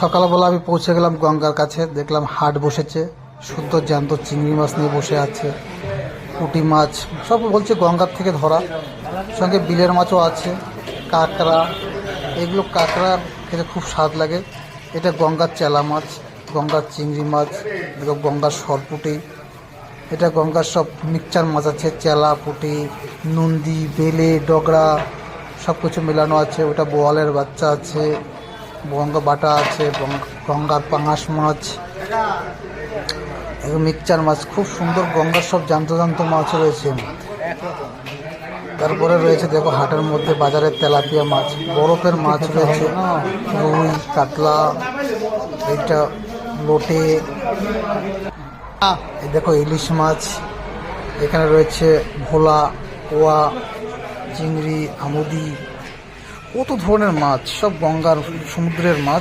সকালবেলা আমি পৌঁছে গেলাম গঙ্গার কাছে, দেখলাম হাট বসেছে, সুন্দর জ্যান্ত চিংড়ি মাছ নিয়ে বসে আছে, পুঁটি মাছ সব বলছে গঙ্গার থেকে ধরা, সঙ্গে বিলের মাছও আছে, কাঁকড়া। এগুলো কাঁকড়া খেতে খুব স্বাদ লাগে। এটা গঙ্গার চেলা মাছ, গঙ্গার চিংড়ি মাছ, দেখো গঙ্গার সরপুঁটি। এটা গঙ্গার সব মিক্সচার মাছ আছে, চেলা, পুঁটি, নন্দী, বেলে, ডগরা সব কিছু মেলানো আছে। ওটা বোয়ালের বাচ্চা আছে, গঙ্গা বাটা আছে, গঙ্গার পাঙাশ মাছ, মিক্সচার মাছ, খুব সুন্দর গঙ্গার সব জ্যান্ত জ্যান্ত মাছ রয়েছে। তারপরে রয়েছে দেখো হাটের মধ্যে বাজারের তেলাপিয়া মাছ, বরফের মাছ রয়েছে, রুই, কাতলা, এইটা লোটে, এই দেখো ইলিশ মাছ, এখানে রয়েছে ভোলা, কোয়া, চিংড়ি, আমুদি, কত ধরনের মাছ, সব গঙ্গার সমুদ্রের মাছ।